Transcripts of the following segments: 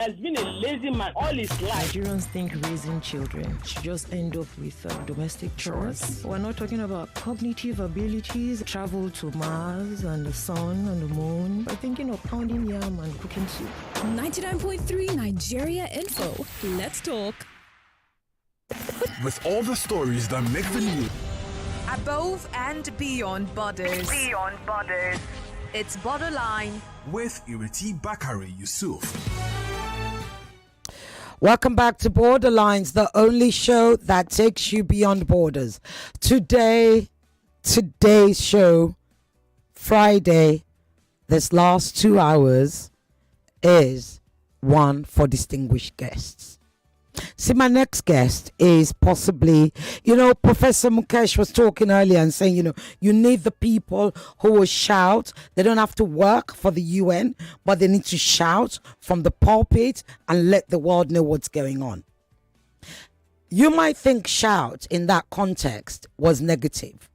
has been a lazy man all his life. Nigerians think raising children should just end up with domestic chores. We're not talking about cognitive abilities, travel to Mars and the sun and the moon. We're thinking of pounding yam and cooking soup. 99.3 Nigeria Info. Let's talk. With all the stories that make the news. Above and beyond borders. It's Borderline. With Ireti Bakare-Yusuf. Welcome back to Borderlines, the only show that takes you beyond borders. Today's show, Friday, this last 2 hours, is one for distinguished guests. See, my next guest is possibly, Professor Mukesh was talking earlier and saying, you need the people who will shout. They don't have to work for the UN, but they need to shout from the pulpit and let the world know what's going on. You might think shout in that context was negative.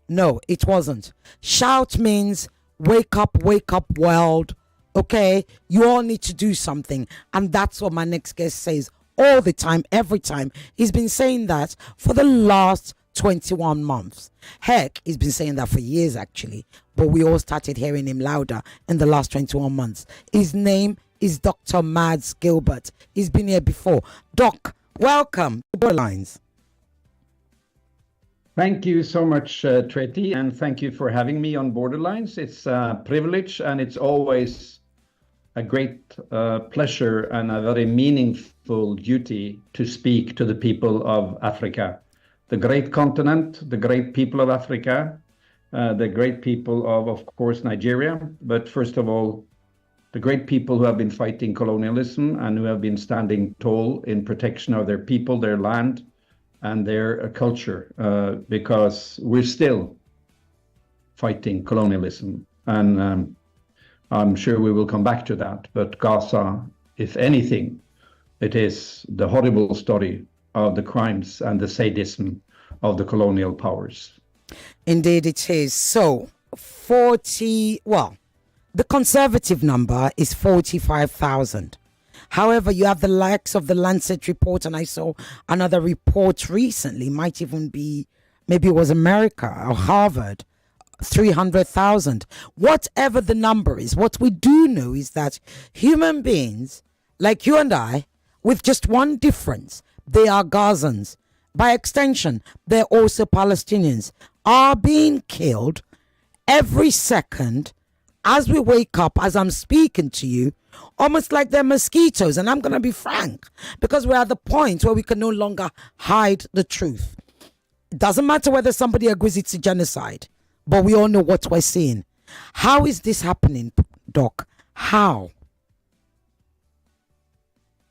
No, it wasn't. Shout means wake up, world. Okay, you all need to do something. And that's what my next guest says. All the time, every time. He's been saying that for the last 21 months. Heck, he's been saying that for years, actually. But we all started hearing him louder in the last 21 months. His name is Dr. Mads Gilbert. He's been here before. Doc, welcome to Borderlines. Thank you so much, Treti, and thank you for having me on Borderlines. It's a privilege, and it's always a great pleasure and a very meaningful duty to speak to the people of Africa, the great continent, the great people of Africa, the great people of course, Nigeria, but first of all, the great people who have been fighting colonialism and who have been standing tall in protection of their people, their land, and their culture, because we're still fighting colonialism. And I'm sure we will come back to that. But Gaza, if anything, it is the horrible story of the crimes and the sadism of the colonial powers. Indeed it is. So, the conservative number is 45,000. However, you have the likes of the Lancet report, and I saw another report recently, might even be, maybe it was America or Harvard, 300,000. Whatever the number is, what we do know is that human beings like you and I, with just one difference, they are Gazans. By extension, they're also Palestinians, are being killed every second as we wake up, as I'm speaking to you, almost like they're mosquitoes. And I'm going to be frank, because we're at the point where we can no longer hide the truth. It doesn't matter whether somebody agrees it's a genocide, but we all know what we're seeing. How is this happening, Doc? How?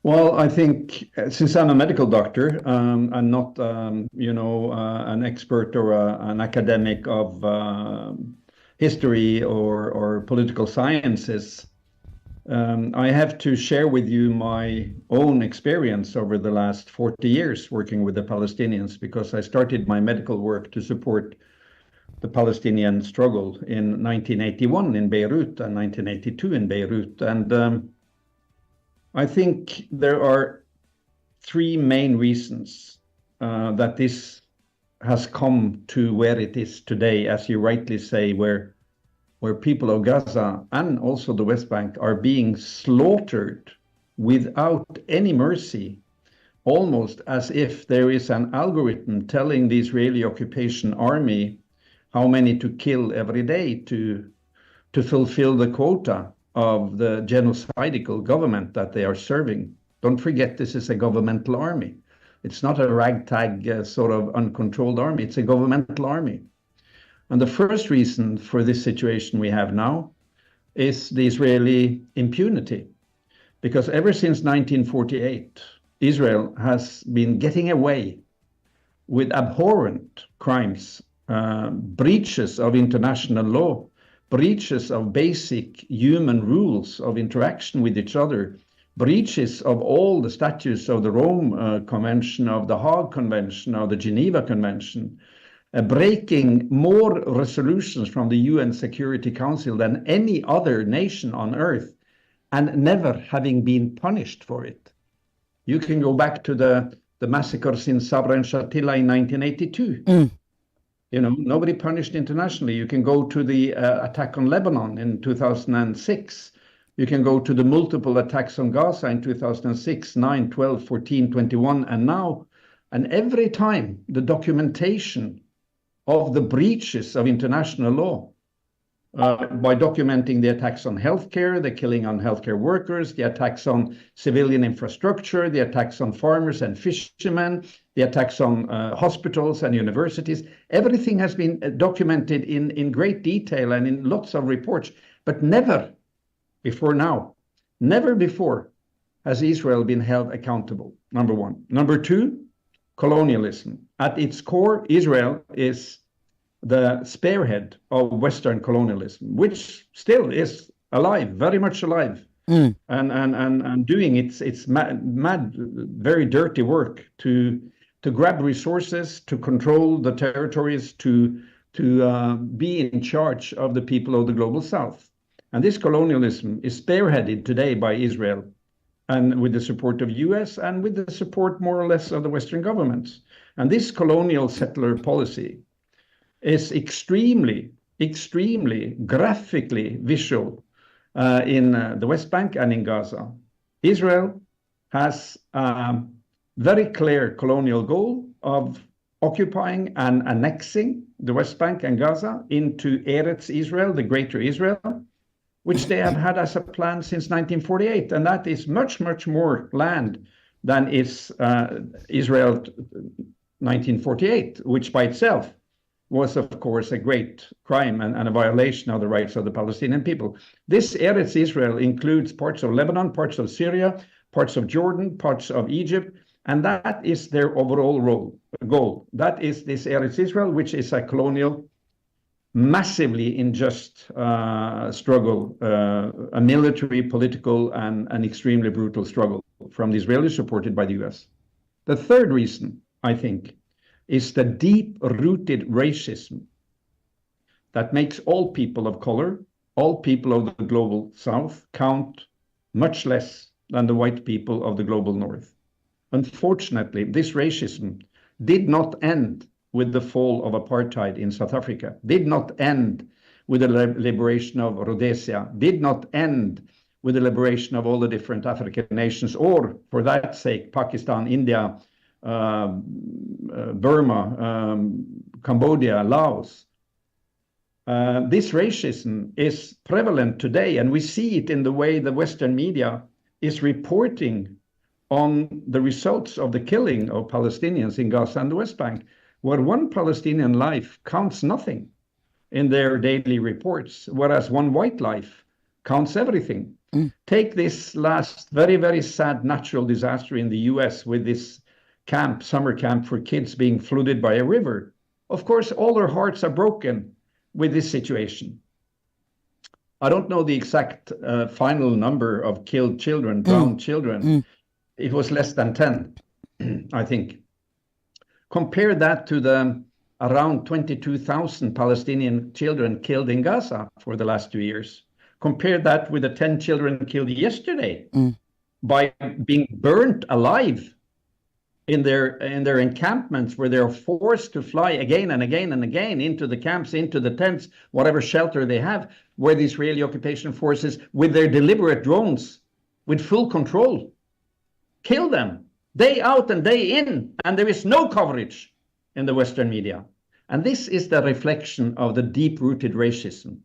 Well, I think since I'm a medical doctor, I'm not, an expert or an academic of history or political sciences, I have to share with you my own experience over the last 40 years working with the Palestinians, because I started my medical work to support the Palestinian struggle in 1981 in Beirut and 1982 in Beirut. And I think there are three main reasons that this has come to where it is today, as you rightly say, where people of Gaza and also the West Bank are being slaughtered without any mercy, almost as if there is an algorithm telling the Israeli occupation army how many to kill every day to fulfill the quota of the genocidal government that they are serving. Don't forget, this is a governmental army. It's not a ragtag sort of uncontrolled army. It's a governmental army. And the first reason for this situation we have now is the Israeli impunity. Because ever since 1948, Israel has been getting away with abhorrent crimes, breaches of international law, breaches of basic human rules of interaction with each other, breaches of all the statutes of the Rome Convention, of the Hague Convention, of the Geneva Convention, breaking more resolutions from the UN Security Council than any other nation on earth, and never having been punished for it. You can go back to the massacres in Sabra and Shatila in 1982. You know, nobody punished internationally. You can go to the attack on Lebanon in 2006. You can go to the multiple attacks on Gaza in 2006, 9, 12, 14, 21, and now. And every time the documentation of the breaches of international law, by documenting the attacks on healthcare, the killing on healthcare workers, the attacks on civilian infrastructure, the attacks on farmers and fishermen, the attacks on hospitals and universities. Everything has been documented in great detail and in lots of reports, but never before now, never before has Israel been held accountable, number one. Number two, colonialism. At its core, Israel is the spearhead of Western colonialism, which still is alive, very much alive, and doing its mad, very dirty work to grab resources, to control the territories, to be in charge of the people of the global South. And this colonialism is spearheaded today by Israel, and with the support of US and with the support more or less of the Western governments. And this colonial settler policy is extremely, extremely graphically visual in the West Bank and in Gaza. Israel has a very clear colonial goal of occupying and annexing the West Bank and Gaza into Eretz Israel, the Greater Israel, which they have had as a plan since 1948. And that is much, much more land than is Israel 1948, which by itself was, of course, a great crime and a violation of the rights of the Palestinian people. This Eretz Israel includes parts of Lebanon, parts of Syria, parts of Jordan, parts of Egypt, and that is their overall goal. That is this Eretz Israel, which is a colonial, massively unjust struggle, a military, political, and an extremely brutal struggle from the Israelis, supported by the US. The third reason, I think, is the deep-rooted racism that makes all people of color, all people of the global South, count much less than the white people of the global North. Unfortunately, this racism did not end with the fall of apartheid in South Africa, did not end with the liberation of Rhodesia, did not end with the liberation of all the different African nations, or for that sake, Pakistan, India, Burma, Cambodia, Laos. This racism is prevalent today, and we see it in the way the Western media is reporting on the results of the killing of Palestinians in Gaza and the West Bank, where one Palestinian life counts nothing in their daily reports, whereas one white life counts everything. Take this last very, very sad natural disaster in the US with this summer camp for kids being flooded by a river. Of course, all our hearts are broken with this situation. I don't know the exact final number of killed children, drowned children. It was less than 10, I think. Compare that to the around 22,000 Palestinian children killed in Gaza for the last 2 years. Compare that with the 10 children killed yesterday by being burnt alive in their encampments, where they're forced to fly again and again and again into the camps, into the tents, whatever shelter they have, where the Israeli occupation forces, with their deliberate drones, with full control, kill them day out and day in, and there is no coverage in the Western media. And this is the reflection of the deep-rooted racism.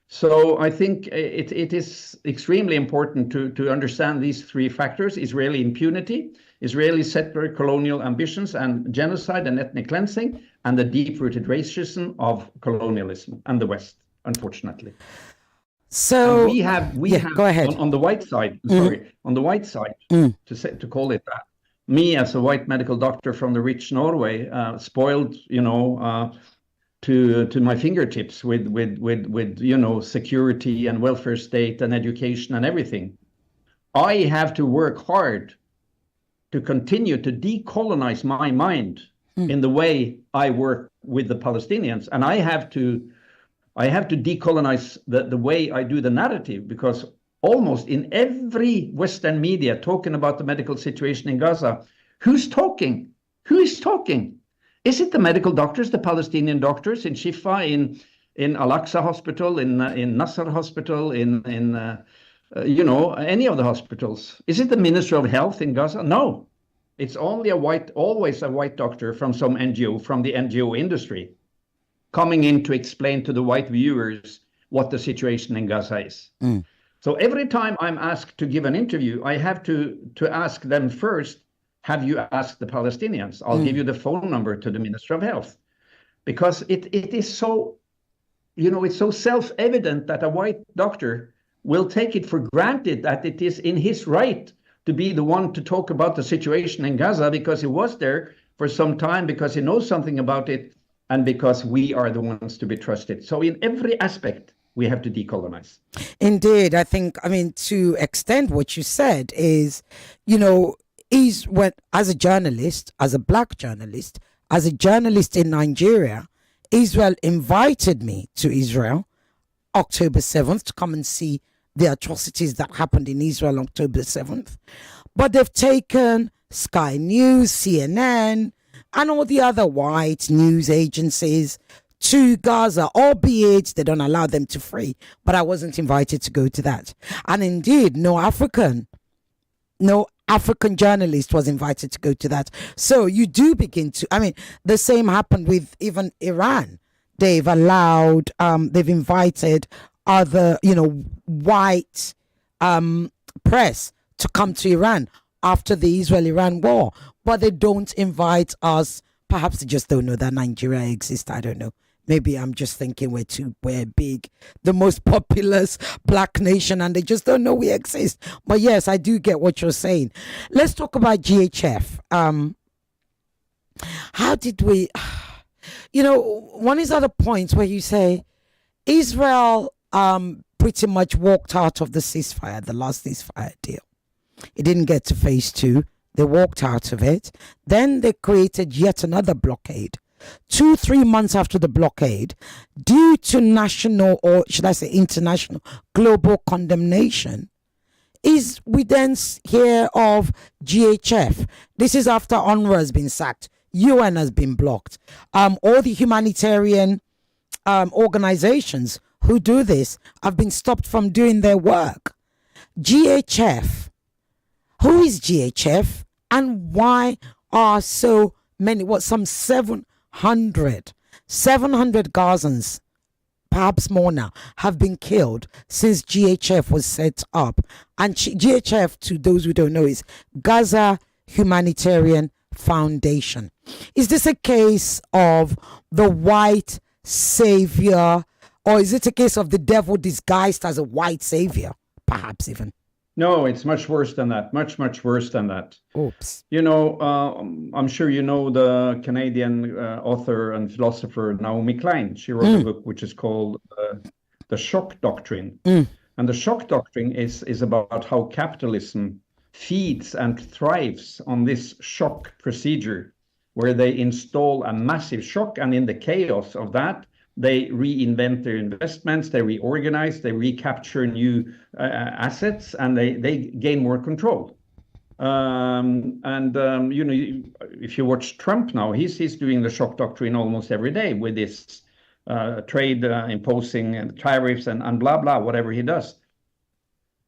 So I think it is extremely important to understand these three factors: Israeli impunity, Israeli settler colonial ambitions and genocide and ethnic cleansing, and the deep-rooted racism of colonialism and the West, unfortunately. So and we have go ahead. On the white side, on the white side, to call it that. Me as a white medical doctor from the rich Norway, spoiled, to my fingertips with security and welfare state and education and everything. I have to work hard to continue to decolonize my mind in the way I work with the Palestinians, and I have to decolonize the way I do the narrative, because almost in every Western media talking about the medical situation in Gaza. Who's talking? Who is talking? Is it the medical doctors, the Palestinian doctors in Shifa, in Al-Aqsa Hospital, in Nasser Hospital, in any of the hospitals? Is it the Minister of Health in Gaza? No, it's only always a white doctor from some NGO, from the NGO industry, coming in to explain to the white viewers what the situation in Gaza is. So every time I'm asked to give an interview, I have to ask them first, have you asked the Palestinians? I'll give you the phone number to the Minister of Health, because it is so, it's so self-evident that a white doctor will take it for granted that it is in his right to be the one to talk about the situation in Gaza, because he was there for some time, because he knows something about it, and because we are the ones to be trusted. So in every aspect, we have to decolonize. Indeed. I mean, to extend what you said is, as a journalist, as a black journalist, as a journalist in Nigeria, Israel invited me to Israel October 7th to come and see the atrocities that happened in Israel on October 7th. But they've taken Sky News, CNN, and all the other white news agencies to Gaza, albeit they don't allow them to free. But I wasn't invited to go to that. And indeed, no African journalist was invited to go to that. So you do begin to, the same happened with even Iran. They've allowed, they've invited other, white press to come to Iran after the Israel-Iran war. But they don't invite us. Perhaps they just don't know that Nigeria exists. I don't know. Maybe I'm just thinking we're big, the most populous black nation, and they just don't know we exist. But yes, I do get what you're saying. Let's talk about GHF. How did we, one is other points where you say Israel pretty much walked out of the ceasefire, the last ceasefire deal. It didn't get to phase 2. They walked out of it. Then they created yet another blockade. 2-3 months after the blockade, due to national, or should I say international, global condemnation, we then hear of GHF. This is after UNRWA has been sacked. UN has been blocked. All the humanitarian organizations who do this have been stopped from doing their work. GHF. Who is GHF, and why are so many, some 700 Gazans, perhaps more now, have been killed since GHF was set up? And GHF, to those who don't know, is Gaza Humanitarian Foundation. Is this a case of the white savior, or is it a case of the devil disguised as a white savior, perhaps even? No, it's much worse than that. Much, much worse than that. Oops. I'm sure you know the Canadian author and philosopher Naomi Klein. She wrote a book which is called The Shock Doctrine. And the shock doctrine is about how capitalism feeds and thrives on this shock procedure, where they install a massive shock, and in the chaos of that, they reinvent their investments, they reorganize, they recapture new assets, and they gain more control. If you watch Trump now, he's doing the shock doctrine almost every day with this trade imposing tariffs and blah, blah, whatever he does.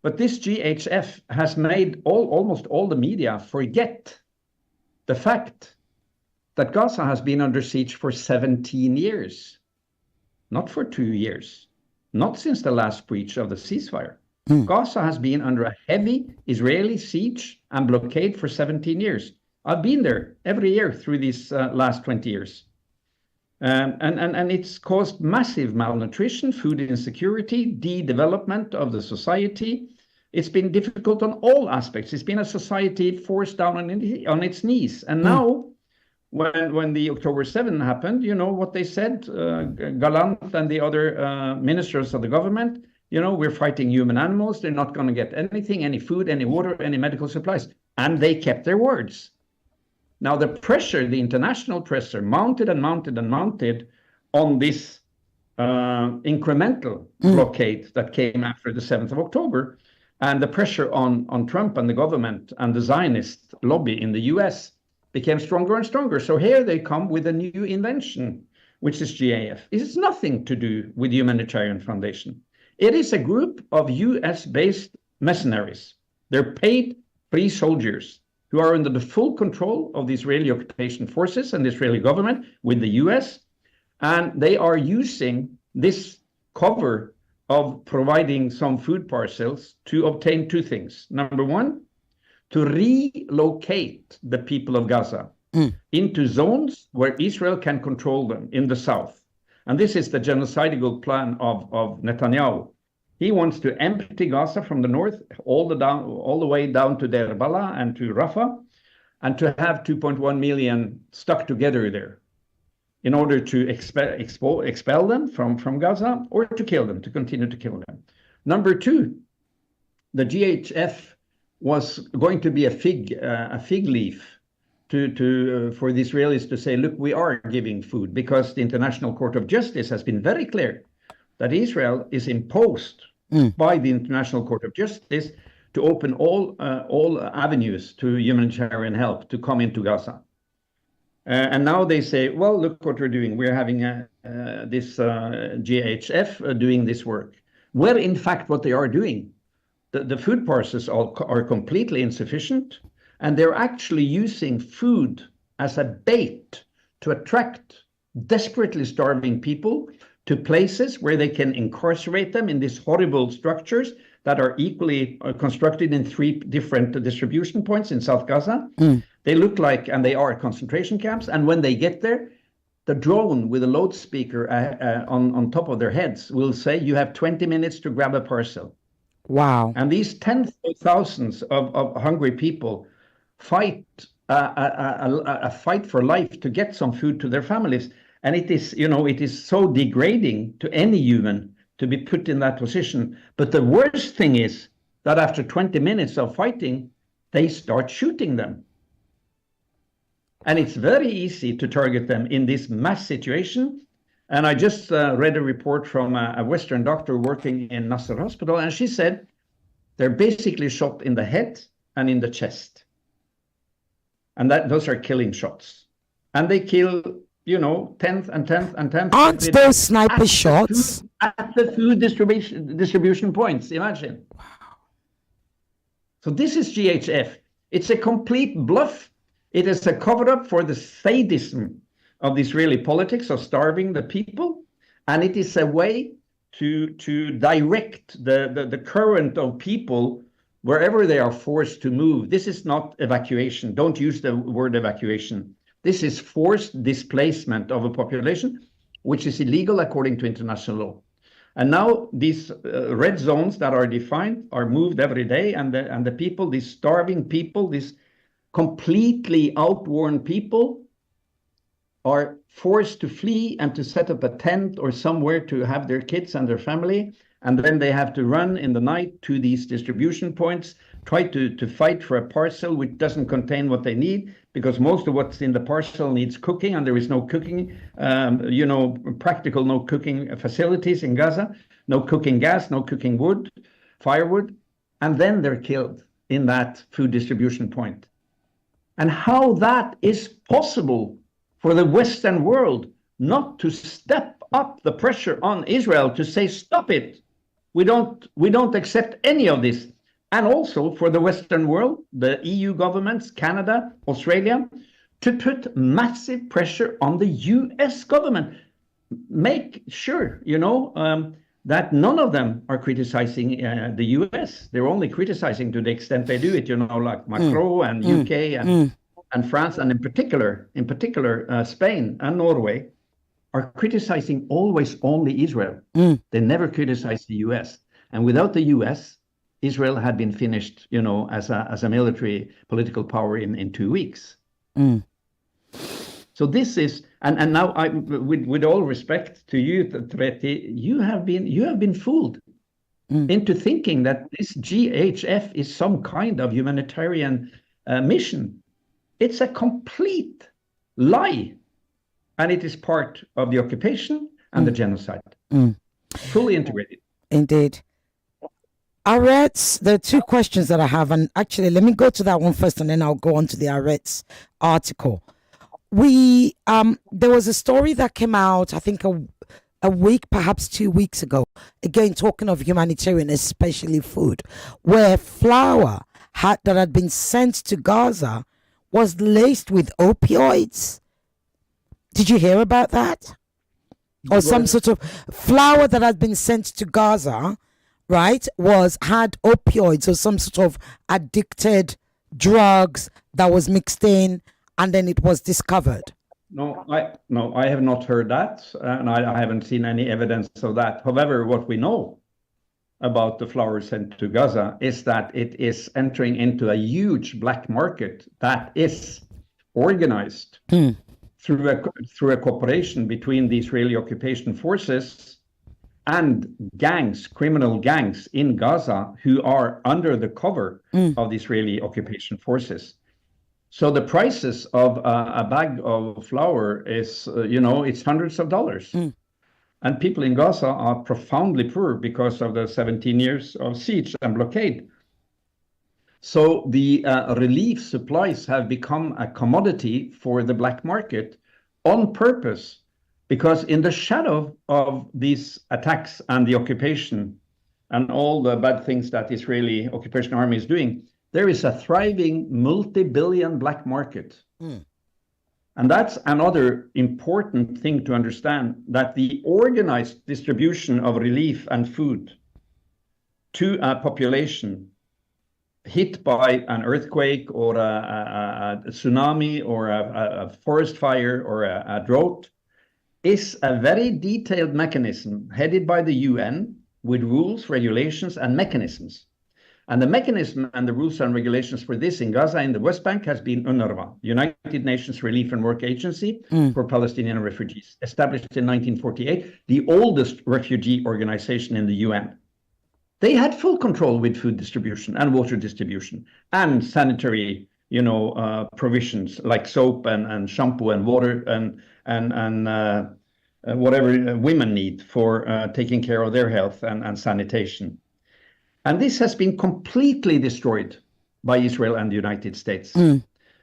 But this GHF has made almost all the media forget the fact that Gaza has been under siege for 17 years. Not for 2 years, not since the last breach of the ceasefire. Gaza has been under a heavy Israeli siege and blockade for 17 years. I've been there every year through these last 20 years. And it's caused massive malnutrition, food insecurity, de-development of the society. It's been difficult on all aspects. It's been a society forced down on its knees. And now, when the October 7 happened, you know what they said, Gallant and the other ministers of the government, we're fighting human animals. They're not going to get anything, any food, any water, any medical supplies. And they kept their words. Now the pressure, the international pressure, mounted and mounted and mounted on this incremental blockade that came after the 7th of October. And the pressure on Trump and the government and the Zionist lobby in the US became stronger and stronger. So here they come with a new invention, which is GAF. It has nothing to do with Humanitarian Foundation. It is a group of US-based mercenaries. They're paid free soldiers who are under the full control of the Israeli occupation forces and the Israeli government with the US. And they are using this cover of providing some food parcels to obtain two things. Number one, to relocate the people of Gaza into zones where Israel can control them in the south. And this is the genocidal plan of Netanyahu. He wants to empty Gaza from the north all the way down to Deir Bala and to Rafah, and to have 2.1 million stuck together there in order to expel them from Gaza, or to kill them, to continue to kill them. Number two, the GHF was going to be a fig leaf for the Israelis to say, look, we are giving food, because the International Court of Justice has been very clear that Israel is imposed by the International Court of Justice to open all avenues to humanitarian help to come into Gaza. And now they say, well, look what we're doing. We're having this GHF doing this work. Where, in fact, what they are doing, the food parcels are completely insufficient, and they're actually using food as a bait to attract desperately starving people to places where they can incarcerate them in these horrible structures that are equally constructed in 3 different distribution points in South Gaza. They look like, and they are, concentration camps. And when they get there, the drone with a loudspeaker on top of their heads will say, you have 20 minutes to grab a parcel. Wow. And these tens of thousands of hungry people fight a fight for life to get some food to their families. And it is so degrading to any human to be put in that position. But the worst thing is that after 20 minutes of fighting, they start shooting them. And it's very easy to target them in this mass situation. And I just read a report from a Western doctor working in Nasser Hospital, and she said they're basically shot in the head and in the chest. And those are killing shots. And they kill, 10th and 10th and 10th. Aren't those sniper shots? At the food distribution points, imagine. Wow. So this is GHF. It's a complete bluff. It is a cover-up for the sadism of the Israeli politics of starving the people. And it is a way to direct the current of people wherever they are forced to move. This is not evacuation. Don't use the word evacuation. This is forced displacement of a population, which is illegal according to international law. And now these red zones that are defined are moved every day, and the people, these starving people, these completely outworn people, are forced to flee and to set up a tent or somewhere to have their kids and their family. And then they have to run in the night to these distribution points, try to fight for a parcel which doesn't contain what they need, because most of what's in the parcel needs cooking, and there is no cooking, practical no cooking facilities in Gaza, no cooking gas, no cooking wood, firewood, and then they're killed in that food distribution point. And how that is possible for the Western world not to step up the pressure on Israel to say, stop it. We don't accept any of this. And also for the Western world, the EU governments, Canada, Australia, to put massive pressure on the US government. Make sure, that none of them are criticizing the US. They're only criticizing to the extent they do it, like Macrons and UK and France, and in particular, Spain and Norway are criticizing always only Israel. They never criticize the US. And without the US, Israel had been finished, as a military political power in 2 weeks. So this is, and now with all respect to you, Treti, you have been fooled into thinking that this GHF is some kind of humanitarian mission. It's a complete lie, and it is part of the occupation and the genocide, fully integrated. Indeed. Aretz, there are two questions that I have, and actually, let me go to that one first, and then I'll go on to the Aretz article. There was a story that came out, I think a week, perhaps 2 weeks ago, again talking of humanitarian, especially food, where flour that had been sent to Gaza was laced with opioids. Did you hear about that? Or some sort of flour that had been sent to Gaza, right, had opioids or some sort of addicted drugs that was mixed in, and then it was discovered. No, I have not heard that, and I haven't seen any evidence of that. However, what we know about the flour sent to Gaza is that it is entering into a huge black market that is organized through a cooperation between the Israeli occupation forces and criminal gangs in Gaza who are under the cover of the Israeli occupation forces. So the prices of a bag of flour is, it's hundreds of dollars. And people in Gaza are profoundly poor because of the 17 years of siege and blockade. So the relief supplies have become a commodity for the black market on purpose, because in the shadow of these attacks and the occupation and all the bad things that the Israeli occupation army is doing, there is a thriving multi-billion black market. And that's another important thing to understand, that the organized distribution of relief and food to a population hit by an earthquake or a tsunami or a forest fire or a drought is a very detailed mechanism headed by the UN with rules, regulations, and mechanisms. And the mechanism and the rules and regulations for this in Gaza and the West Bank has been UNRWA, United Nations Relief and Work Agency for Palestinian refugees, established in 1948, the oldest refugee organization in the UN. They had full control with food distribution and water distribution and sanitary, provisions like soap and shampoo and water and whatever women need for taking care of their health and sanitation. And this has been completely destroyed by Israel and the United States.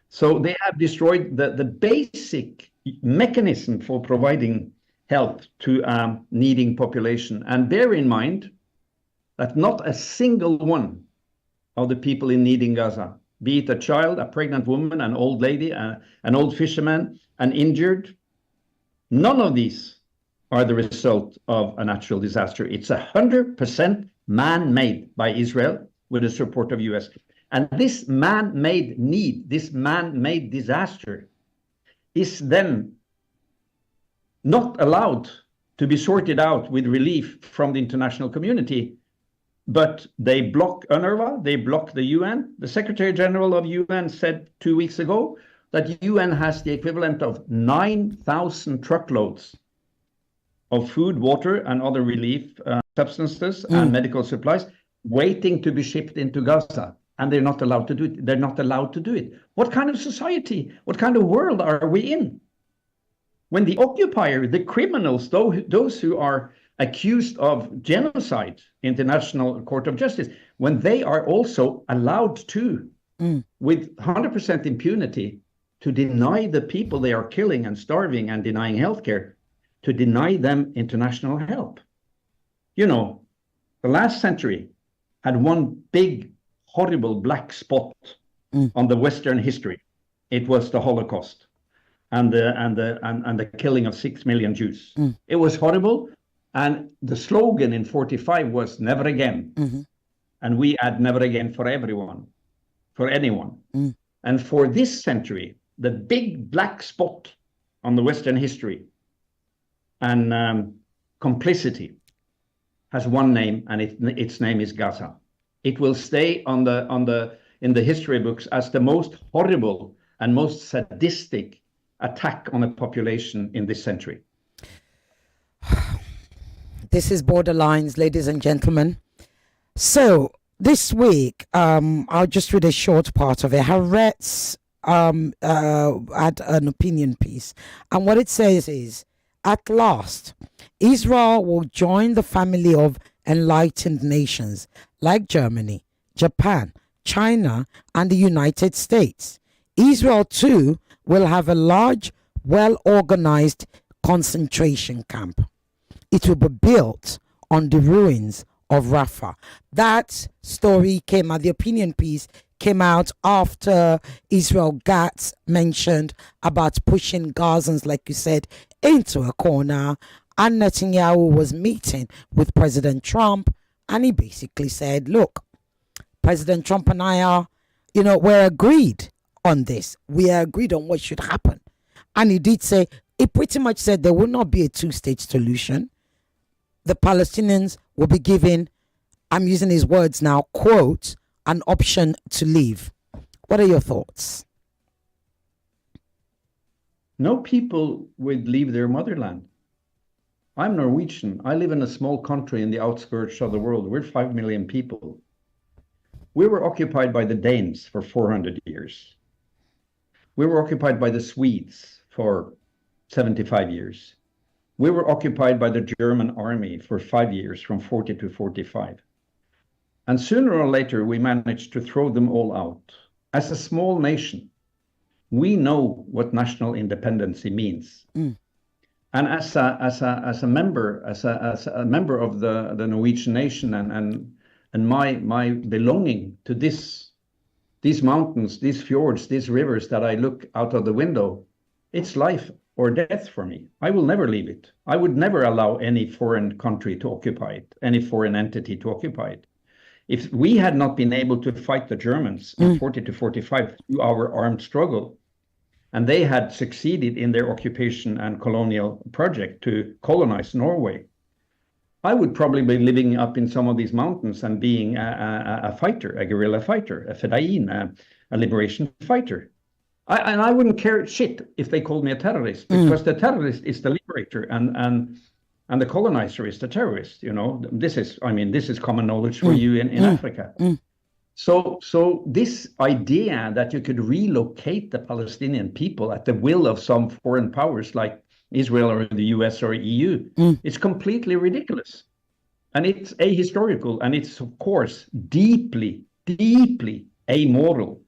So they have destroyed the basic mechanism for providing help to a needing population. And bear in mind that not a single one of the people in need in Gaza, be it a child, a pregnant woman, an old lady, an old fisherman, an injured, none of these are the result of a natural disaster. It's 100% man-made by Israel with the support of US. And this man-made need, this man-made disaster is then not allowed to be sorted out with relief from the international community, but they block UNRWA, they block the UN. The Secretary General of UN said 2 weeks ago that UN has the equivalent of 9,000 truckloads of food, water, and other relief substances and medical supplies waiting to be shipped into Gaza. And they're not allowed to do it. They're not allowed to do it. What kind of society, what kind of world are we in? When the occupier, the criminals, those who are accused of genocide, International Court of Justice, when they are also allowed to, with 100% impunity, to deny the people they are killing and starving and denying healthcare, to deny them international help. The last century had one big, horrible black spot on the Western history. It was the Holocaust and the killing of 6 million Jews. It was horrible, and the slogan in 45 was "Never again," and we add "Never again" for everyone, for anyone. And for this century, the big black spot on the Western history and complicity has one name, and its name is Gaza. It will stay in the history books as the most horrible and most sadistic attack on a population in this century. This is Borderlines, ladies and gentlemen. So this week, I'll just read a short part of it. Haaretz had an opinion piece, and what it says is, at last, Israel will join the family of enlightened nations like Germany, Japan, China, and the United States. Israel, too, will have a large, well-organized concentration camp. It will be built on the ruins of Rafah. That story came out, the opinion piece came out after Israel Gatz mentioned about pushing Gazans, like you said, into a corner. And Netanyahu was meeting with President Trump, and he basically said, look, President Trump and I are, we're agreed on this. We are agreed on what should happen. And he did say, he pretty much said there will not be a two-state solution. The Palestinians will be given, I'm using his words now, quote, an option to leave. What are your thoughts? No people would leave their motherland. I'm Norwegian. I live in a small country in the outskirts of the world. We're 5 million people. We were occupied by the Danes for 400 years. We were occupied by the Swedes for 75 years. We were occupied by the German army for 5 years, from 40 to 45. And sooner or later, we managed to throw them all out. As a small nation, we know what national independence means. And as a member of the Norwegian nation, and my belonging to these mountains, these fjords, these rivers that I look out of the window, it's life or death for me. I will never leave it. I would never allow any foreign country to occupy it, any foreign entity to occupy it. If we had not been able to fight the Germans in 40 to 45 through our armed struggle, and they had succeeded in their occupation and colonial project to colonize Norway, I would probably be living up in some of these mountains and being a fighter, a guerrilla fighter, a fedayeen, a liberation fighter. And I wouldn't care shit if they called me a terrorist, because the terrorist is the liberator and the colonizer is the terrorist. This is common knowledge for you in Africa. So this idea that you could relocate the Palestinian people at the will of some foreign powers like Israel or the US or EU is completely ridiculous. And it's ahistorical, and it's, of course, deeply, deeply amoral.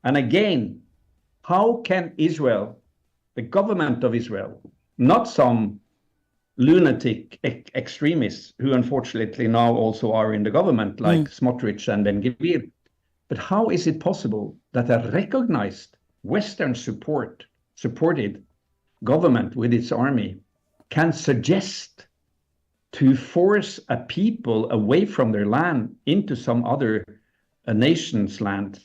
And again, how can Israel, the government of Israel, not some lunatic extremists who unfortunately now also are in the government, like Smotrich and Ben-Gvir, but how is it possible that a recognized Western supported government with its army can suggest to force a people away from their land into some other nation's land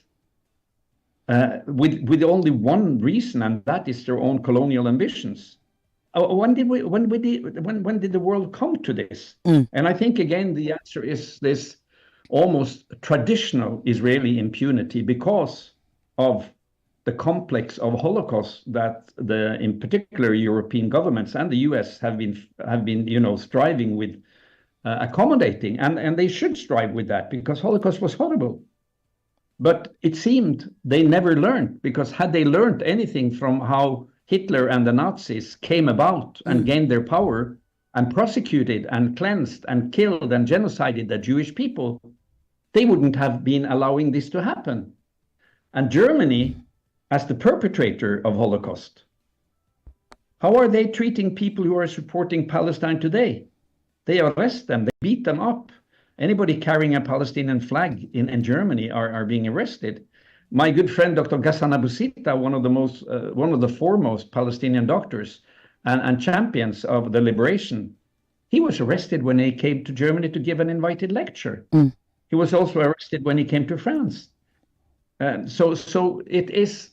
with only one reason, and that is their own colonial ambitions? When did the world come to this? And I think again the answer is this almost traditional Israeli impunity because of the complex of Holocaust that in particular European governments and the US have been striving with accommodating, and they should strive with that because Holocaust was horrible. But it seemed they never learned, because had they learned anything from how Hitler and the Nazis came about and gained their power and prosecuted and cleansed and killed and genocided the Jewish people, they wouldn't have been allowing this to happen. And Germany, as the perpetrator of Holocaust, how are they treating people who are supporting Palestine today? They arrest them, they beat them up. Anybody carrying a Palestinian flag in Germany are being arrested. My good friend, Dr. Ghassan Abu Sitta, one of the foremost Palestinian doctors and champions of the liberation, he was arrested when he came to Germany to give an invited lecture. He was also arrested when he came to France. So it is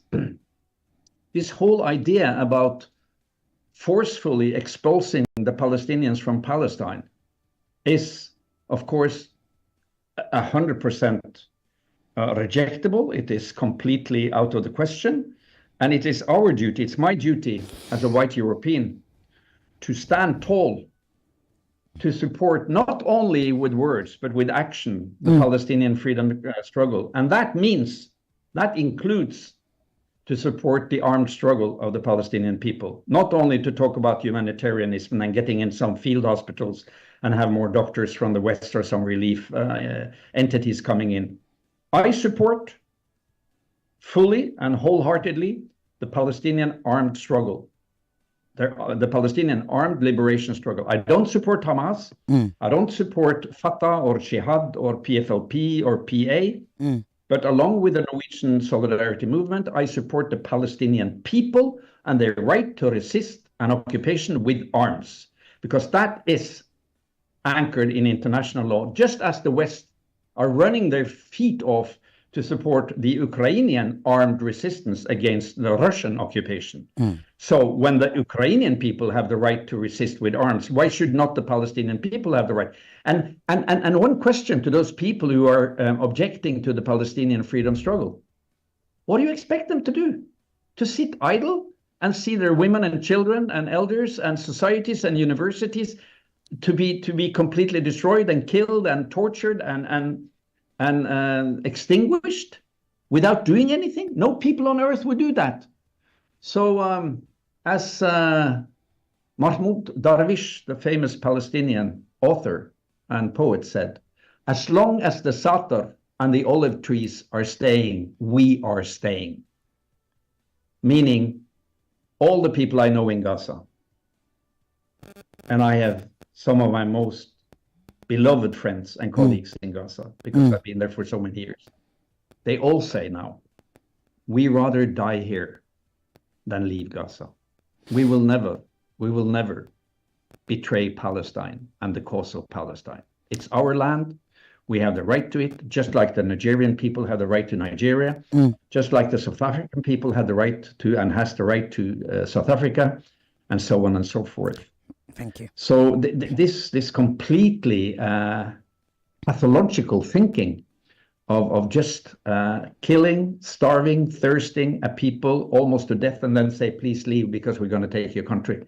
this whole idea about forcefully expulsing the Palestinians from Palestine is, of course, 100% rejectable. It is completely out of the question. And it is our duty, it's my duty as a white European to stand tall, to support not only with words, but with action, the Palestinian freedom struggle. And that includes to support the armed struggle of the Palestinian people, not only to talk about humanitarianism and getting in some field hospitals and have more doctors from the West or some relief entities coming in. I support fully and wholeheartedly the Palestinian armed struggle, the Palestinian armed liberation struggle. I don't support Hamas. I don't support Fatah or Jihad or PFLP or PA. But along with the Norwegian Solidarity Movement, I support the Palestinian people and their right to resist an occupation with arms, because that is anchored in international law, just as the West are running their feet off to support the Ukrainian armed resistance against the Russian occupation. So when the Ukrainian people have the right to resist with arms, why should not the Palestinian people have the right? And one question to those people who are objecting to the Palestinian freedom struggle: what do you expect them to do? To sit idle and see their women and children and elders and societies and universities to be completely destroyed and killed and tortured and extinguished without doing anything? No people on earth would do that. So as Mahmoud Darwish, the famous Palestinian author and poet, said, as long as the Satar and the olive trees are staying, we are staying. Meaning all the people I know in Gaza, and I have some of my most beloved friends and colleagues in Gaza, because I've been there for so many years. They all say now, we rather die here than leave Gaza. We will never betray Palestine and the cause of Palestine. It's our land. We have the right to it, just like the Nigerian people have the right to Nigeria, just like the South African people have the right to and has the right to South Africa, and so on and so forth. Thank you. So this completely pathological thinking of just killing, starving, thirsting a people almost to death, and then say, please leave because we're going to take your country.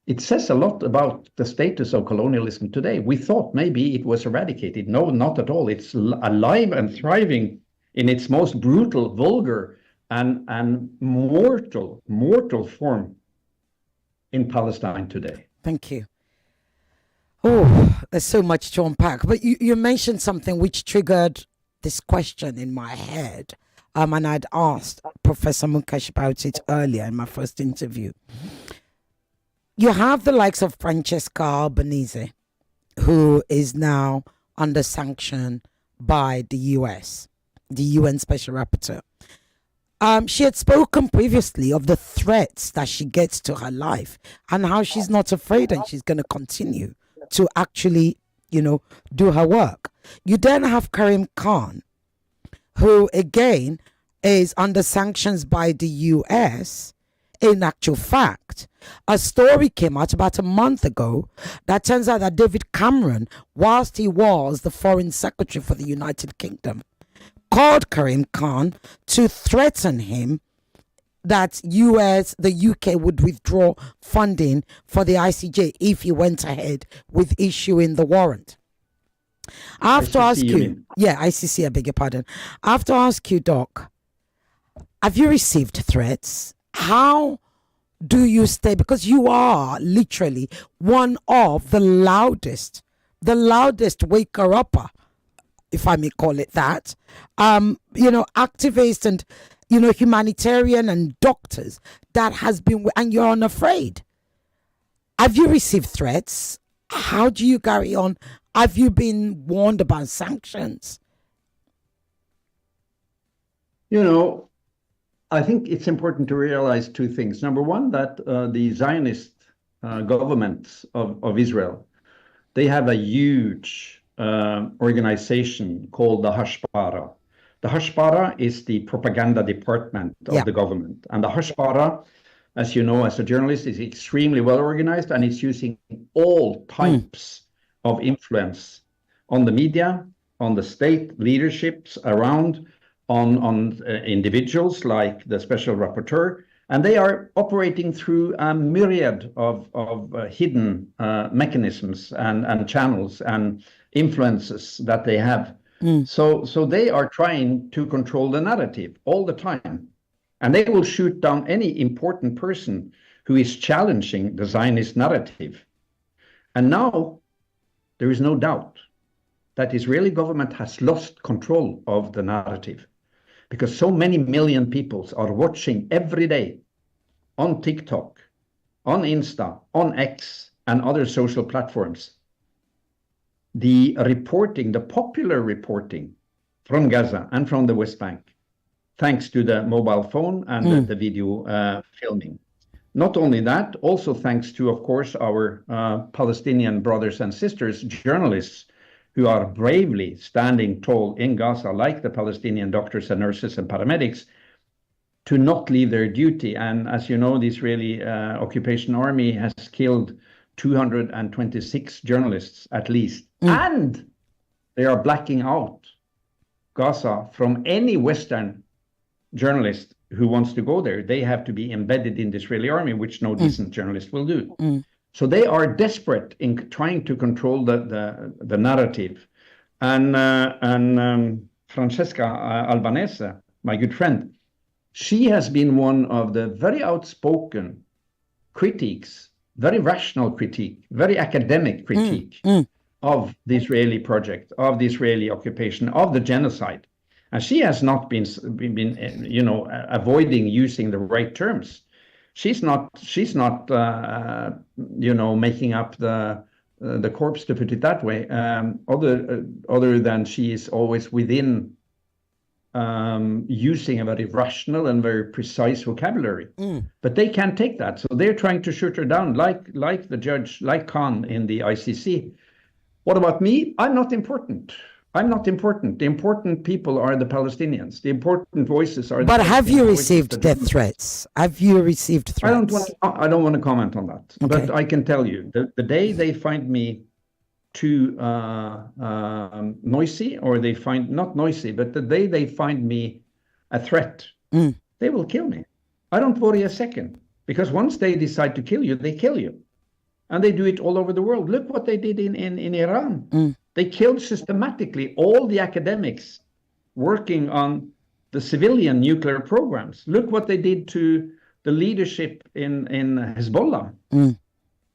It says a lot about the status of colonialism today. We thought maybe it was eradicated. No, not at all. It's alive and thriving in its most brutal, vulgar, and mortal form in Palestine today. Thank you. Oh, there's so much to unpack. But you mentioned something which triggered this question in my head. And I'd asked Professor Mukesh about it earlier in my first interview. You have the likes of Francesca Albanese, who is now under sanction by the US, the UN Special Rapporteur. She had spoken previously of the threats that she gets to her life and how she's not afraid and she's going to continue to actually, do her work. You then have Karim Khan, who again is under sanctions by the US. In actual fact, a story came out about a month ago that turns out that David Cameron, whilst he was the Foreign Secretary for the United Kingdom, called Karim Khan to threaten him that the UK would withdraw funding for the ICJ if he went ahead with issuing the warrant. I have to ask you, ICC, I beg your pardon. I have to ask you, Doc, have you received threats? How do you stay? Because you are literally one of the loudest waker-upper, if I may call it that, activists and, humanitarian and doctors that has been, and you're unafraid. Have you received threats? How do you carry on? Have you been warned about sanctions? I think it's important to realize two things. Number one, that the Zionist government of Israel, they have a huge organization called the Hashpara. The Hashpara is the propaganda department of the government. And the Hashpara, as you know, as a journalist, is extremely well organized, and it's using all types of influence on the media, on the state leaderships around, on individuals like the special rapporteur, and they are operating through a myriad of hidden mechanisms and channels and influences that they have. So they are trying to control the narrative all the time, and they will shoot down any important person who is challenging the Zionist narrative. And now there is no doubt that the Israeli government has lost control of the narrative, because so many million people are watching every day on TikTok, on Insta, on X, and other social platforms, the reporting, the popular reporting from Gaza and from the West Bank, thanks to the mobile phone and the video filming. Not only that, also thanks to, of course, our Palestinian brothers and sisters, journalists, who are bravely standing tall in Gaza, like the Palestinian doctors and nurses and paramedics, to not leave their duty. And as you know, the Israeli occupation army has killed 226 journalists at least. And they are blacking out Gaza from any Western journalist who wants to go there. They have to be embedded in the Israeli army, which no decent journalist will do. So they are desperate in trying to control the narrative. And Francesca Albanese, my good friend, she has been one of the very outspoken critiques, very rational critique, very academic critique of the Israeli project, of the Israeli occupation, of the genocide. And she has not been avoiding using the right terms. She's not making up the corpse, to put it that way. Other than she is always within using a very rational and very precise vocabulary. But they can't take that, so they're trying to shoot her down, like the judge, like Khan in the ICC. What about me? I'm not important. I'm not important. The important people are the Palestinians. The important voices are. But have you received death threats? Have you received threats? I don't want to comment on that. Okay. But I can tell you, the day they find me too noisy, or they find not noisy, but the day they find me a threat, they will kill me. I don't worry a second, because once they decide to kill you, they kill you. And they do it all over the world. Look what they did in Iran. They killed systematically all the academics working on the civilian nuclear programs. Look what they did to the leadership in Hezbollah.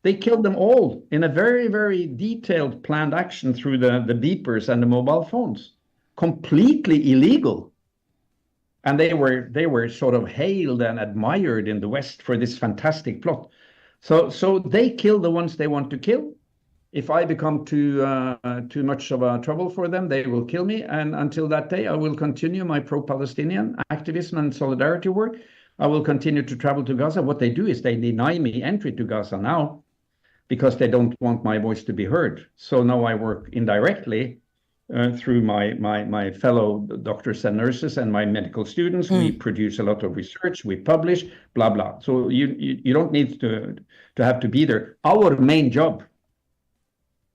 They killed them all in a very, very detailed planned action through the beepers and the mobile phones. Completely illegal. And they were sort of hailed and admired in the West for this fantastic plot. So they kill the ones they want to kill. If I become too much of a trouble for them, they will kill me. And until that day, I will continue my pro-Palestinian activism and solidarity work. I will continue to travel to Gaza. What they do is they deny me entry to Gaza now, because they don't want my voice to be heard. So now I work indirectly through my fellow doctors and nurses and my medical students. We produce a lot of research, we publish, blah, blah. So you don't need to have to be there. Our main job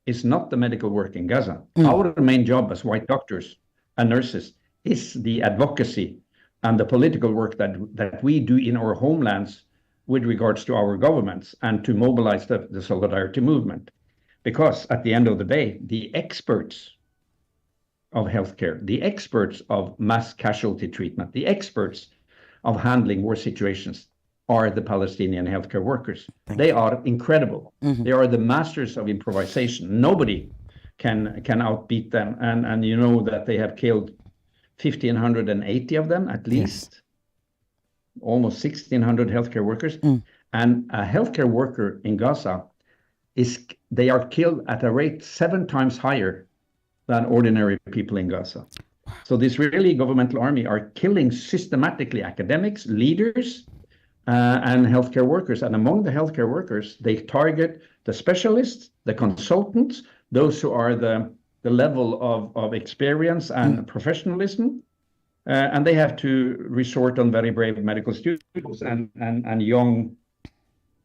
is not the medical work in Gaza. Our main job as white doctors and nurses is the advocacy and the political work that we do in our homelands with regards to our governments, and to mobilize the solidarity movement. Because at the end of the day, the experts of healthcare, the experts of mass casualty treatment, the experts of handling war situations are the Palestinian healthcare workers. They are incredible. They are the masters of improvisation. Nobody can outbeat them. And you know that they have killed 1,580 of them at least. Almost 1,600 healthcare workers. And a healthcare worker in Gaza they are killed at a rate 7 times higher than ordinary people in Gaza. So the Israeli governmental army are killing systematically academics, leaders, and healthcare workers. And among the healthcare workers, they target the specialists, the consultants, those who are the level of experience and professionalism. And they have to resort on very brave medical students and young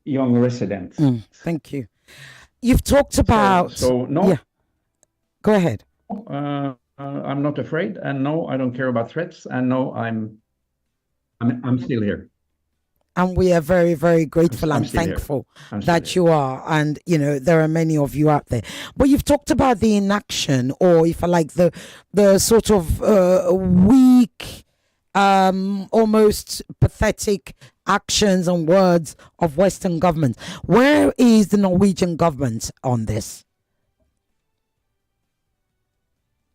residents. Thank you. You've talked about... So no... Yeah. Go ahead. I'm not afraid, and no, I don't care about threats, and no, I'm still here. And we are very, very grateful and thankful that you are. And, you know, there are many of you out there. But you've talked about the inaction, or if I like, the sort of weak, almost pathetic actions and words of Western governments. Where is the Norwegian government on this?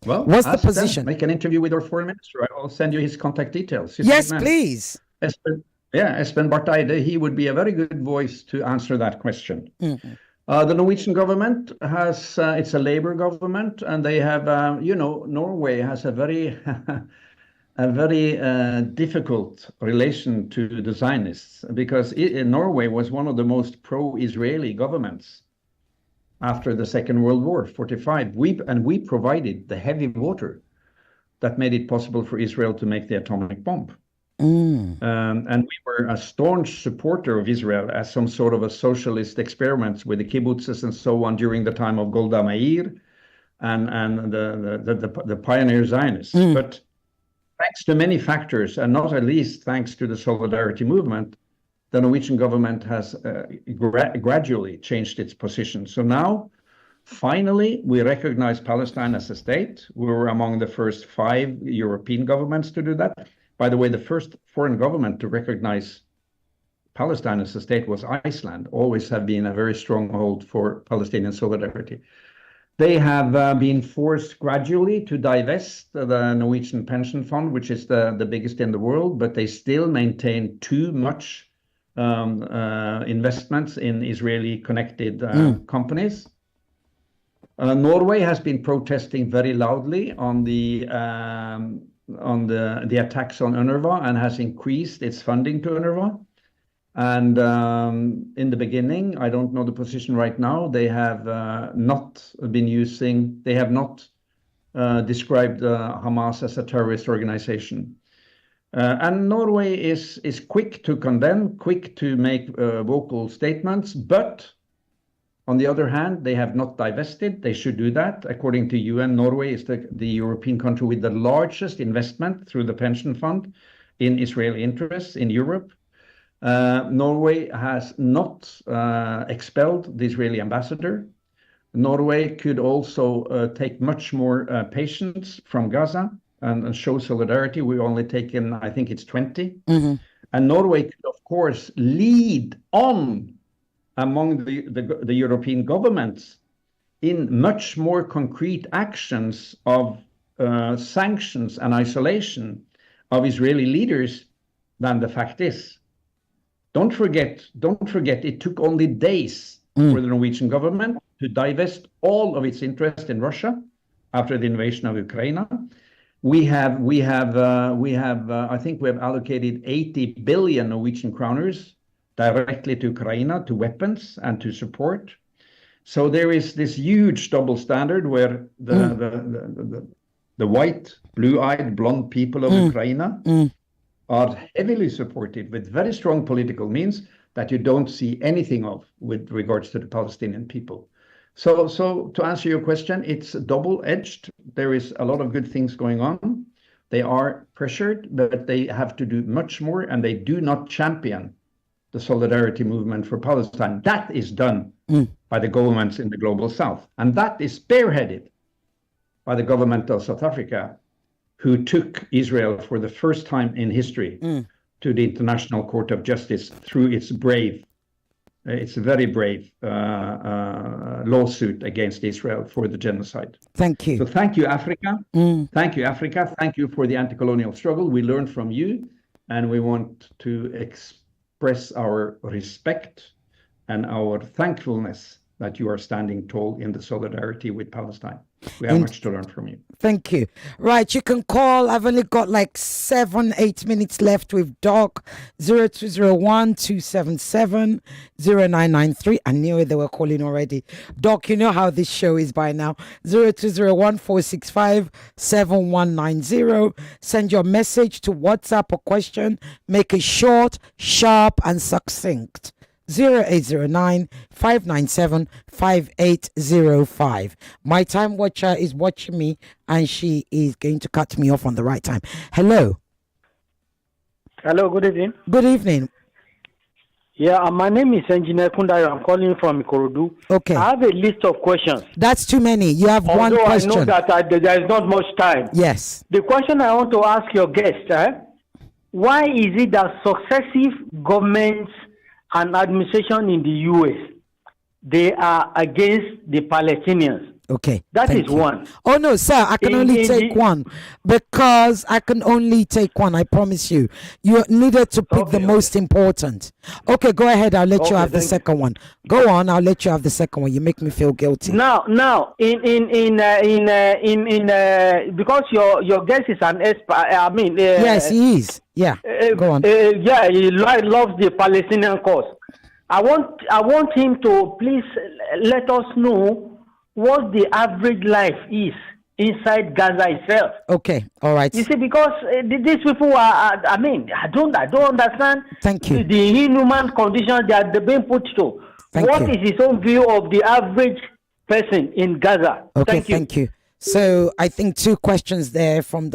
Well, What's the ask them. position? Make an interview with our foreign minister. I'll send you his contact details. He's a Yes, good man. please. Espen Barth Eide, he would be a very good voice to answer that question. Mhm. The Norwegian government has, it's a Labour government, and they have, Norway has a very, a very difficult relation to the Zionists, because Norway was one of the most pro-Israeli governments after the Second World War, 45. We provided the heavy water that made it possible for Israel to make the atomic bomb. And we were a staunch supporter of Israel as some sort of a socialist experiment with the kibbutzes and so on during the time of Golda Meir and the pioneer Zionists. But thanks to many factors, and not at least thanks to the solidarity movement, the Norwegian government has gradually changed its position. So now, finally, we recognize Palestine as a state. We were among the first 5 European governments to do that. By the way, the first foreign government to recognize Palestine as a state was Iceland, always have been a very stronghold for Palestinian solidarity. They have been forced gradually to divest the Norwegian pension fund, which is the biggest in the world, but they still maintain too much investments in Israeli-connected companies. Norway has been protesting very loudly on the attacks on UNRWA and has increased its funding to UNRWA. And in the beginning, I don't know the position right now, they have not described Hamas as a terrorist organization. And Norway is quick to condemn, quick to make vocal statements, but on the other hand, they have not divested. They should do that. According to UN, Norway is the European country with the largest investment through the pension fund in Israeli interests in Europe. Norway has not expelled the Israeli ambassador. Norway could also take much more patients from Gaza and show solidarity. We've only taken, I think it's 20. And Norway could, of course, lead on among the European governments in much more concrete actions of sanctions and isolation of Israeli leaders than the fact is. Don't forget, it took only days for the Norwegian government to divest all of its interest in Russia after the invasion of Ukraine. I think we have allocated 80 billion Norwegian kroners directly to Ukraine, to weapons and to support. So there is this huge double standard where the white, blue-eyed, blonde people of Ukraine are heavily supported with very strong political means that you don't see anything of with regards to the Palestinian people. So to answer your question, it's double-edged. There is a lot of good things going on. They are pressured, but they have to do much more, and they do not champion the solidarity movement for Palestine. That is done by the governments in the global south. And that is spearheaded by the government of South Africa, who took Israel for the first time in history to the International Court of Justice through its very brave lawsuit against Israel for the genocide. Thank you. So thank you, Africa. Thank you, Africa. Thank you for the anti-colonial struggle. We learned from you, and we want to express our respect and our thankfulness that you are standing tall in the solidarity with Palestine. We have much to learn from you. Thank you. Right, you can call. I've only got like 7-8 minutes left with Doc. 0201-277-0993. I knew they were calling already. Doc, you know how this show is by now. 0201-465-7190. Send your message to WhatsApp or question. Make it short, sharp, and succinct. 0809-597-5805. My time watcher is watching me, and she is going to cut me off on the right time. Hello. Hello, good evening. Good evening. Yeah, my name is Engineer Kundayo. I'm calling from Ikorodu. Okay. I have a list of questions. That's too many. You have one question. Although I know that there is not much time. Yes. The question I want to ask your guest, why is it that successive governments and administration in the U.S., they are against the Palestinians? Okay. That thank is you. one. Oh no, sir, I can only take one because I can only take one. I promise you. You needed to pick the most important. Okay, go ahead. I'll let you have the second one. Go on. I'll let you have the second one. You make me feel guilty. Now, because your guest is an expert. I mean, yes, he is. Yeah. Go on. Yeah, he loves the Palestinian cause. I want him to please let us know what the average life is inside Gaza itself. Okay, all right. You see, because these people are, I mean, I don't understand. Thank you. The inhuman conditions that they're being put to. What is his own view of the average person in Gaza? Okay, thank you. So I think two questions there from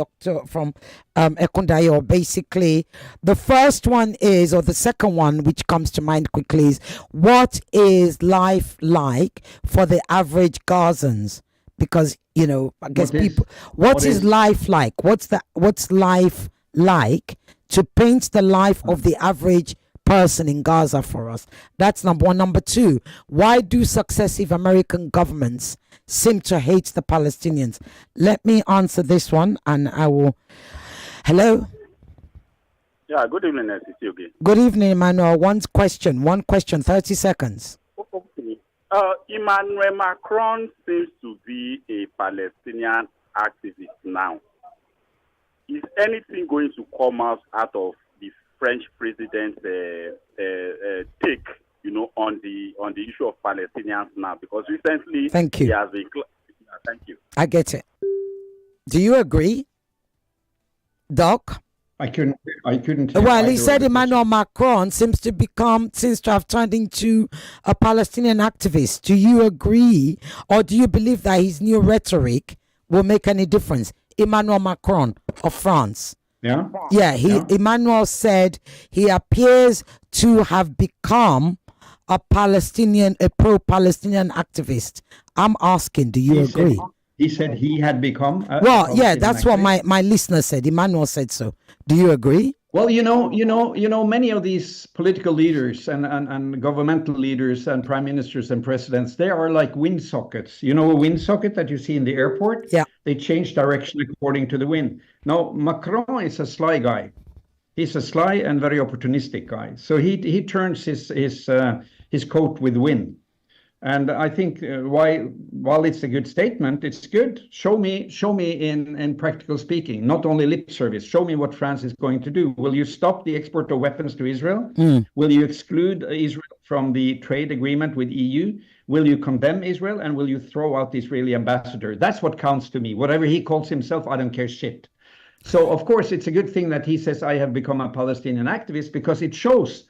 Ekundayo. Basically, the first one is, or the second one, which comes to mind quickly, is what is life like for the average Gazans? Because I guess what is life like? What's life like to paint the life of the average person in Gaza for us? That's number one. Number two, why do successive American governments seem to hate the Palestinians? Let me answer this one, and I will. Hello. Yeah. Good evening, SCCOG. Good evening, Emmanuel. One question. 30 seconds. Okay. Emmanuel Macron seems to be a Palestinian activist now. Is anything going to come out of the French president's take, on the issue of Palestinians now? Because recently, thank you. He has been. Thank you. I get it. Do you agree, Doc? I couldn't. Well, he said Emmanuel Macron seems to have turned into a Palestinian activist. Do you agree, or do you believe that his new rhetoric will make any difference? Emmanuel Macron of France. Yeah. Emmanuel said he appears to have become a pro-Palestinian activist. I'm asking, do you agree? He said he had become. That's what my listener said. Emmanuel said so. Do you agree? Well, many of these political leaders and governmental leaders and prime ministers and presidents, they are like wind sockets. You know, a wind socket that you see in the airport? Yeah. They change direction according to the wind. Now, Macron is a sly guy. He's a sly and very opportunistic guy. So he turns his coat with wind. And I think while it's a good statement, it's good. Show me in practical speaking, not only lip service. Show me what France is going to do. Will you stop the export of weapons to Israel? Will you exclude Israel from the trade agreement with EU? Will you condemn Israel? And will you throw out the Israeli ambassador? That's what counts to me. Whatever he calls himself, I don't care shit. So, of course, it's a good thing that he says I have become a Palestinian activist, because it shows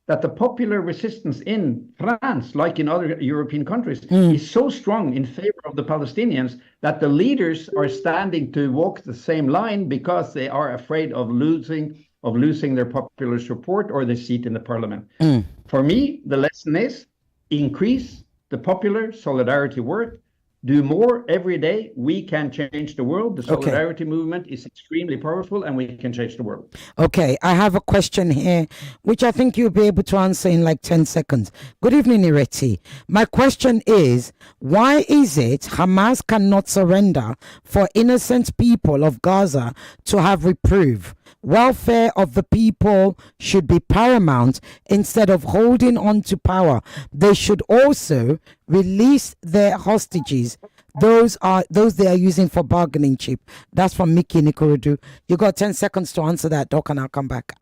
that the popular resistance in France, like in other European countries, is so strong in favor of the Palestinians that the leaders are standing to walk the same line because they are afraid of losing their popular support or their seat in the parliament. For me, the lesson is increase the popular solidarity work. Do more every day. We can change the world. The solidarity movement is extremely powerful, and we can change the world. Okay, I have a question here, which I think you'll be able to answer in like 10 seconds. Good evening, Ireti. My question is, why is it Hamas cannot surrender for innocent people of Gaza to have reprieve? Welfare of the people should be paramount instead of holding on to power. They should also release their hostages. Those they are using for bargaining chip. That's from Mickey Nikorodu. You got 10 seconds to answer that, Doc, and I'll come back.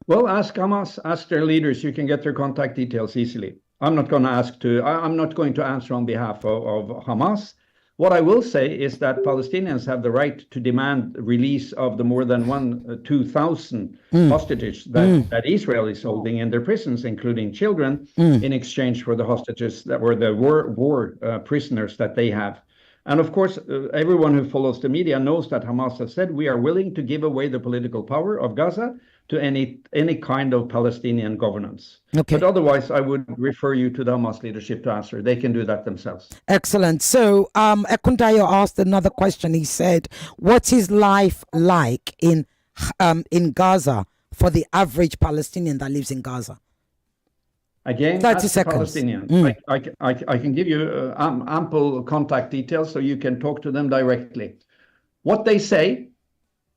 Well, ask Hamas, ask their leaders. You can get their contact details easily. I'm not going to answer on behalf of Hamas. What I will say is that Palestinians have the right to demand release of the more than 2,000 hostages that Israel is holding in their prisons, including children, in exchange for the hostages that were the war prisoners that they have. And of course, everyone who follows the media knows that Hamas has said we are willing to give away the political power of Gaza to any kind of Palestinian governance. Okay. But otherwise, I would refer you to the Hamas leadership to answer. They can do that themselves. Excellent. So Ekundayo asked another question. He said, what is life like in Gaza for the average Palestinian that lives in Gaza? Again, 30 ask the seconds. Palestinians. I can give you ample contact details so you can talk to them directly. What they say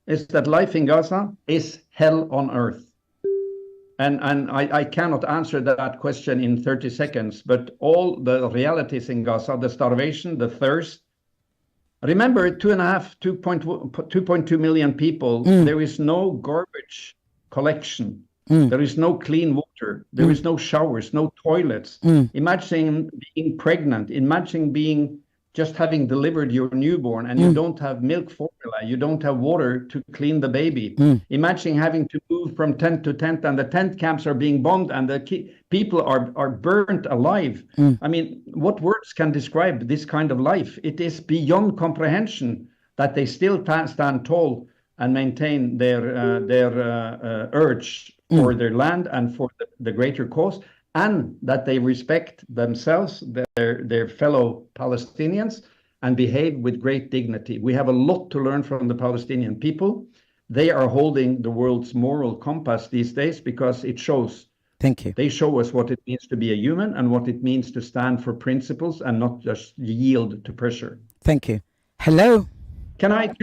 is that life in Gaza is hell on earth. And I cannot answer that question in 30 seconds, but all the realities in Gaza, the starvation, the thirst. Remember, 2.2 million people, there is no garbage collection. There is no clean water. There is no showers, no toilets. Imagine being pregnant. Imagine just having delivered your newborn and you don't have milk formula. You don't have water to clean the baby. Imagine having to move from tent to tent and the tent camps are being bombed and the people are burnt alive. I mean, what words can describe this kind of life? It is beyond comprehension that they still stand tall and maintain their urge for their land and for the greater cause, and that they respect themselves, their fellow Palestinians, and behave with great dignity. We have a lot to learn from the Palestinian people. They are holding the world's moral compass these days because it shows. Thank you. They show us what it means to be a human and what it means to stand for principles and not just yield to pressure. Thank you. Hello. Can I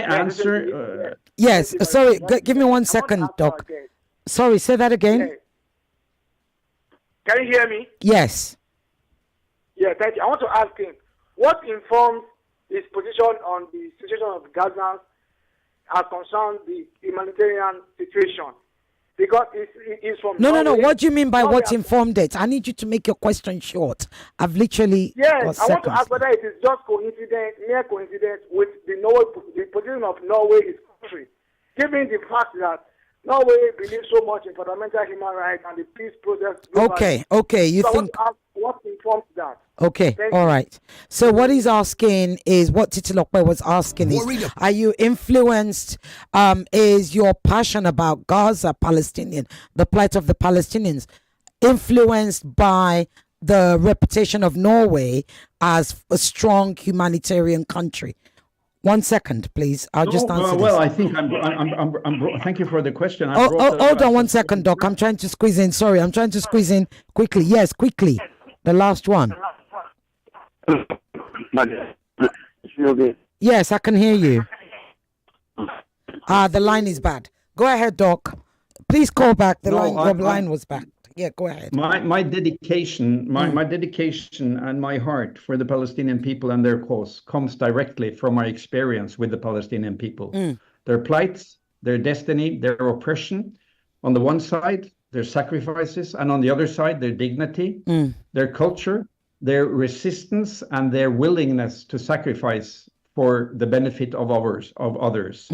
answer? Yes. Sorry. Give me 1 second, Doc. Sorry. Say that again. Can you hear me? Yes. Yeah, thank you. I want to ask him, what informs his position on the situation of Gaza as concerns the humanitarian situation? Because he's from No. What do you mean by what's informed it? I need you to make your question short. I've literally Yes, I want to ask whether it is just mere coincidence with the position of Norway, his country, given the fact that Norway believes so much in fundamental human rights and the peace process. Okay. You think what informs that? Okay, all right. So what he's asking is what Titilokwe was asking is, are you influenced, is your passion about Gaza, Palestinian, the plight of the Palestinians, influenced by the reputation of Norway as a strong humanitarian country? 1 second, please. I'll just answer well, this. I think thank you for the question. Hold on 1 second, Doc. I'm trying to squeeze in. Sorry, I'm trying to squeeze in quickly. Yes, quickly. The last one. Yes, I can hear you. The line is bad. Go ahead, Doc. Please call back. The line was bad. Yeah, go ahead. My dedication, my dedication and my heart for the Palestinian people and their cause comes directly from my experience with the Palestinian people. Their plights, their destiny, their oppression, on the one side, their sacrifices, and on the other side, their dignity, their culture, their resistance, and their willingness to sacrifice for the benefit of others.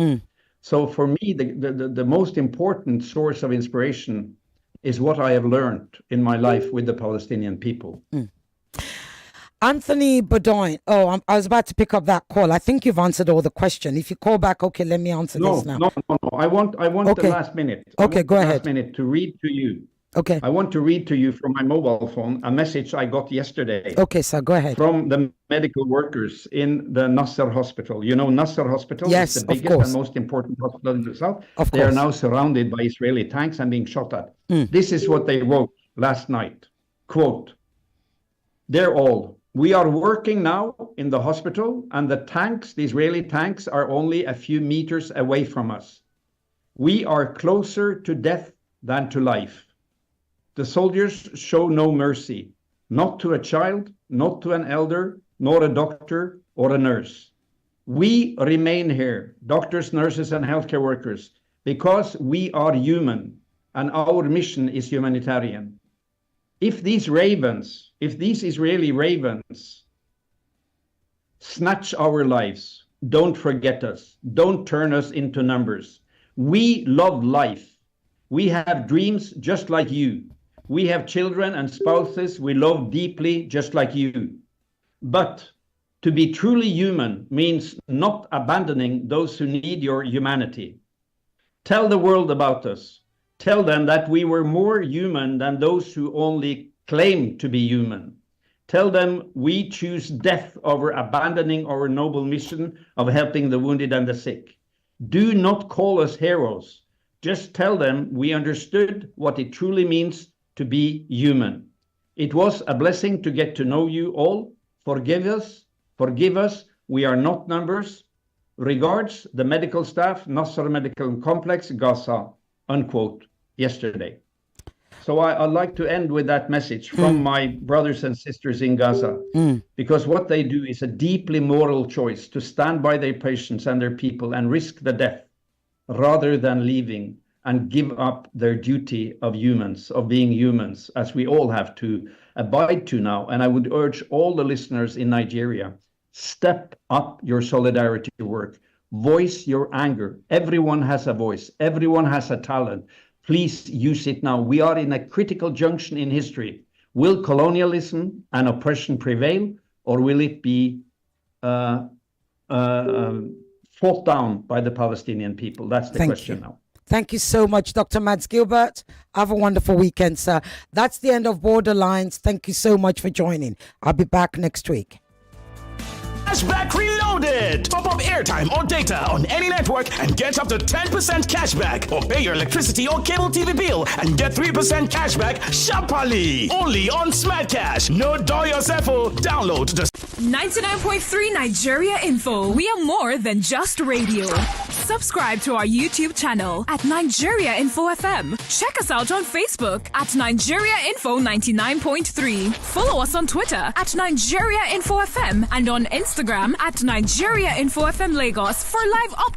So for me, the most important source of inspiration is what I have learned in my life with the Palestinian people. Anthony Bedoin. I was about to pick up that call. I think you've answered all the question. If you call back, okay, let me answer this now. No. I want the last minute. Okay, go ahead. Last minute to read to you. Okay. I want to read to you from my mobile phone a message I got yesterday. Okay, so go ahead. From the medical workers in the Nasser hospital. You know, Nasser hospital yes, is the biggest and most important hospital in the south. They are now surrounded by Israeli tanks and being shot at. This is what they wrote last night. Quote, we are working now in the hospital and the Israeli tanks are only a few meters away from us. We are closer to death than to life. The soldiers show no mercy, not to a child, not to an elder, nor a doctor or a nurse. We remain here, doctors, nurses, and healthcare workers, because we are human and our mission is humanitarian. If these Israeli ravens snatch our lives, don't forget us, don't turn us into numbers. We love life. We have dreams just like you. We have children and spouses we love deeply, just like you. But to be truly human means not abandoning those who need your humanity. Tell the world about us. Tell them that we were more human than those who only claim to be human. Tell them we choose death over abandoning our noble mission of helping the wounded and the sick. Do not call us heroes. Just tell them we understood what it truly means to be human. It was a blessing to get to know you all. Forgive us. We are not numbers. Regards, the medical staff, Nasser Medical Complex, Gaza, unquote, yesterday. So I'd like to end with that message from my brothers and sisters in Gaza, because what they do is a deeply moral choice to stand by their patients and their people and risk the death rather than leaving and give up their duty of humans, of being humans, as we all have to abide to now. And I would urge all the listeners in Nigeria, step up your solidarity work, voice your anger. Everyone has a voice, everyone has a talent. Please use it now. We are in a critical junction in history. Will colonialism and oppression prevail, or will it be fought down by the Palestinian people? That's the question now. Thank you so much, Dr. Mads Gilbert. Have a wonderful weekend, sir. That's the end of Borderlines. Thank you so much for joining. I'll be back next week. Cashback Reloaded! Top up airtime or data on any network and get up to 10% cashback. Or pay your electricity or cable TV bill and get 3% cashback sharply. Only on Smart Cash. No door yourself. Download the 99.3 Nigeria Info. We are more than just radio. Subscribe to our YouTube channel at Nigeria Info FM. Check us out on Facebook at Nigeria Info 99.3. Follow us on Twitter at Nigeria Info FM and on Instagram at Nigeria Info FM Lagos for live updates.